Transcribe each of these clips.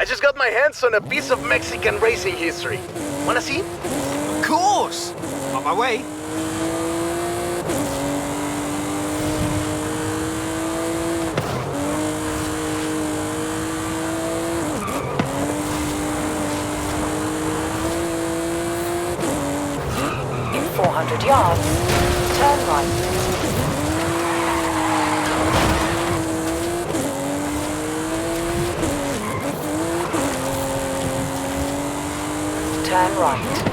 I just got my hands on a piece of Mexican racing history. Wanna see? Of course! On my way. In 400 yards, turn right. Turn right.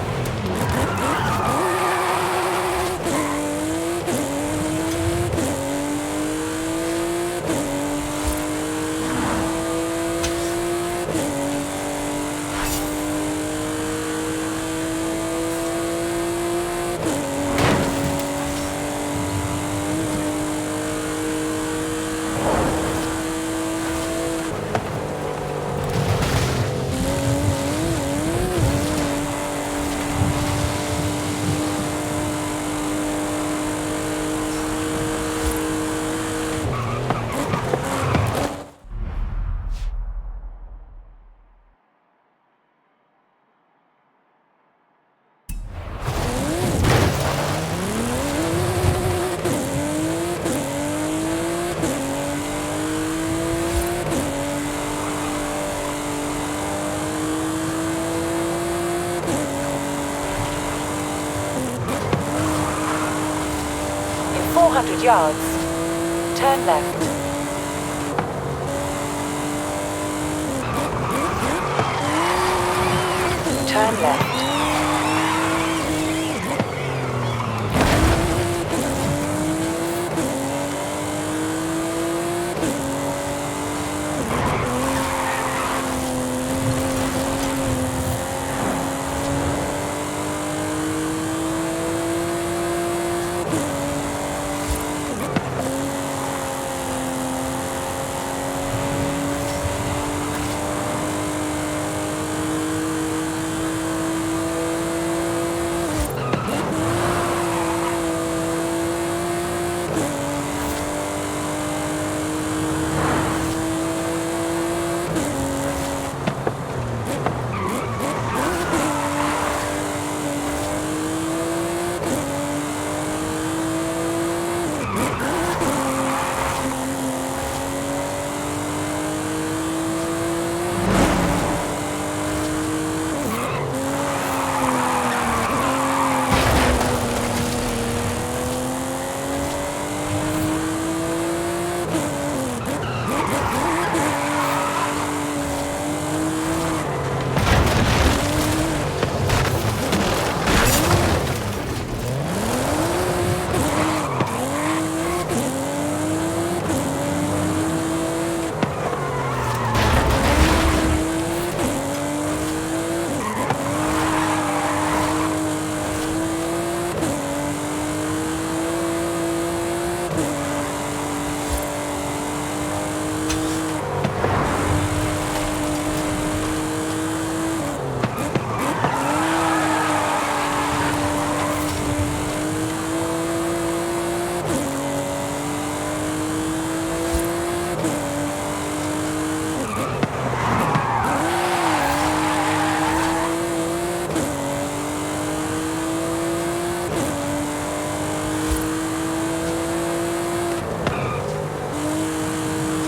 In 400 yards, turn left. Turn left.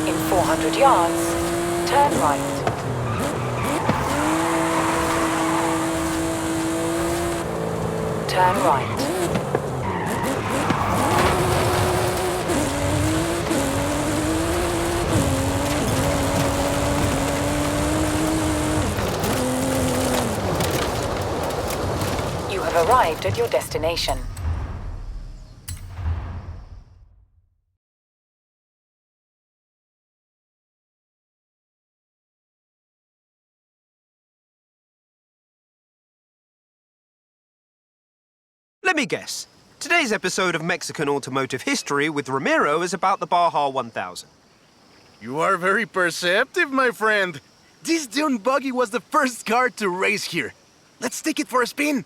In 400 yards, turn right. Turn right. You have arrived at your destination. Let me guess. Today's episode of Mexican Automotive History with Ramiro is about the Baja 1000. You are very perceptive, my friend. This dune buggy was the first car to race here. Let's take it for a spin.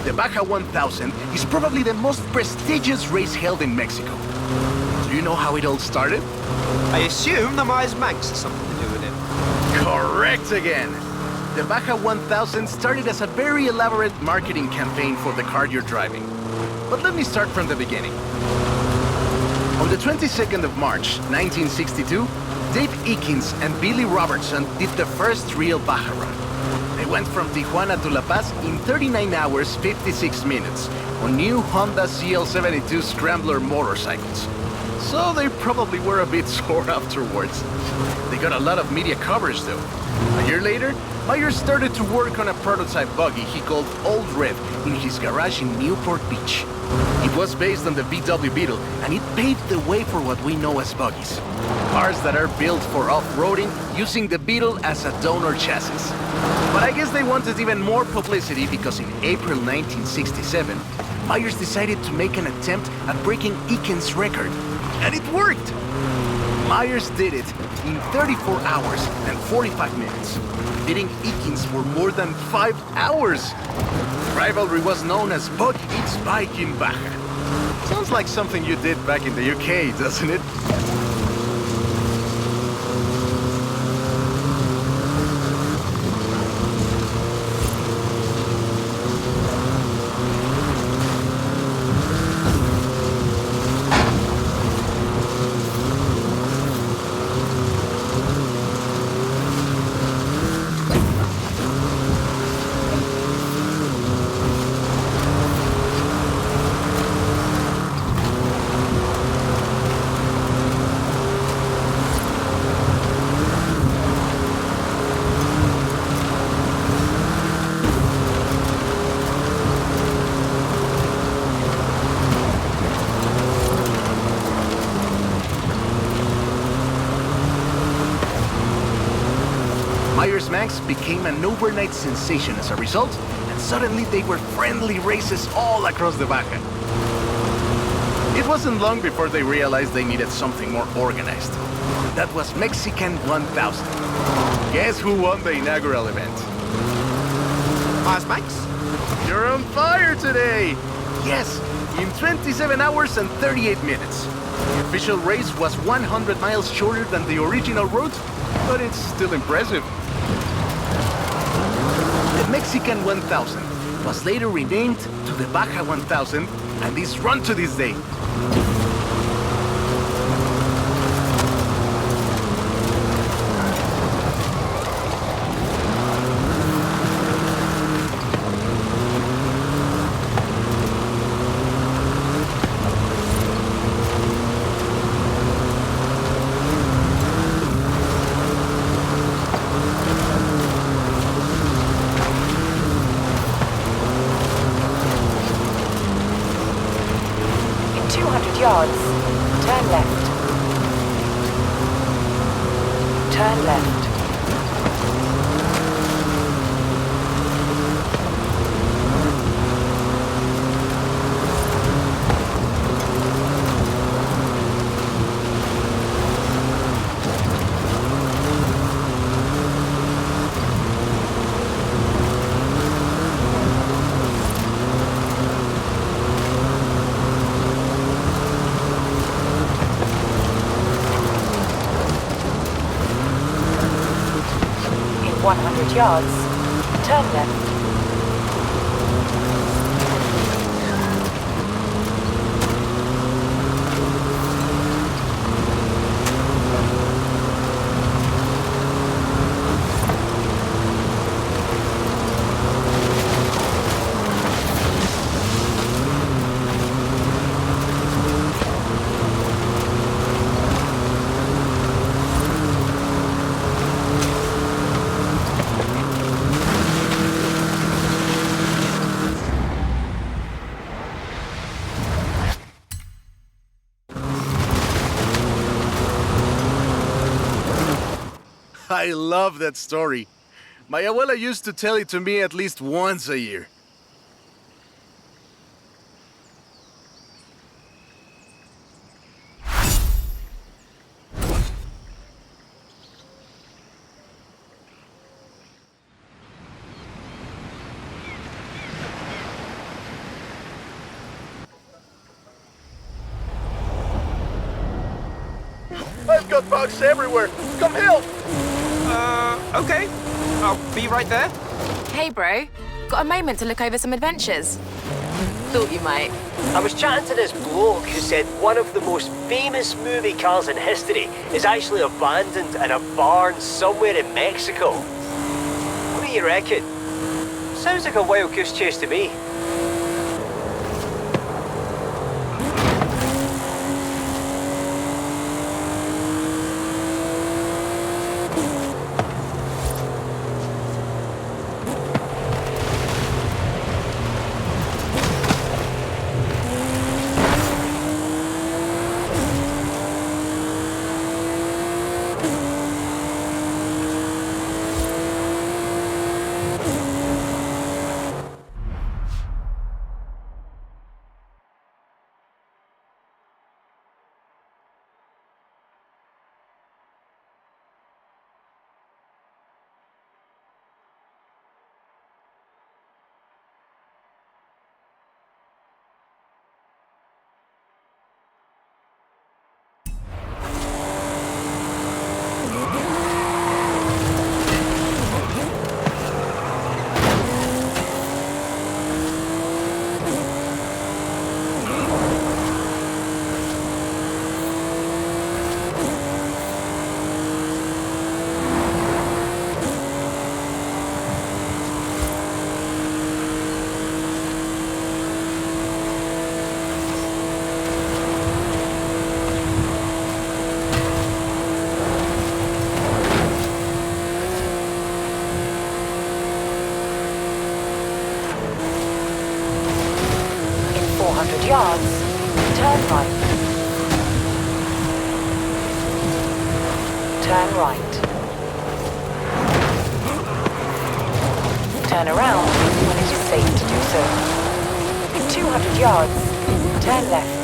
The Baja 1000 is probably the most prestigious race held in Mexico. Do you know how it all started? I assume the Myers Manx has something to do with it. Correct again! The Baja 1000 started as a very elaborate marketing campaign for the car you're driving. But let me start from the beginning. On the 22nd of March, 1962, Dave Eakins and Billy Robertson did the first real Baja run. They went from Tijuana to La Paz in 39 hours, 56 minutes on new Honda CL72 Scrambler motorcycles. So they probably were a bit sore afterwards. They got a lot of media coverage though. A year later, Myers started to work on a prototype buggy he called Old Rev in his garage in Newport Beach. It was based on the VW Beetle, and it paved the way for what we know as buggies. Cars that are built for off-roading using the Beetle as a donor chassis. But I guess they wanted even more publicity because in April 1967, Myers decided to make an attempt at breaking Eakins' record. And it worked! Myers did it in 34 hours and 45 minutes, beating Eakins for more than 5 hours. The rivalry was known as Buggy Beats Bike in Baja. Sounds like something you did back in the UK, doesn't it? Myers Manx became an overnight sensation as a result, and suddenly they were friendly races all across the Baja. It wasn't long before they realized they needed something more organized. That was Mexican 1000. Guess who won the inaugural event? Myers Manx? You're on fire today! Yes, in 27 hours and 38 minutes. The official race was 100 miles shorter than the original route, but it's still impressive. The Mexican 1000 was later renamed to the Baja 1000 and is run to this day. Yards. Turn left. Turn left. In 100 yards, turn left. I love that story. My abuela used to tell it to me at least once a year. I've got bugs everywhere. Come help! Okay. I'll be right there. Hey, bro. Got a moment to look over some adventures? Thought you might. I was chatting to this bloke who said one of the most famous movie cars in history is actually abandoned in a barn somewhere in Mexico. What do you reckon? Sounds like a wild goose chase to me. Yards, turn right. Turn right. Turn around when it is safe to do so. In 200 yards, turn left.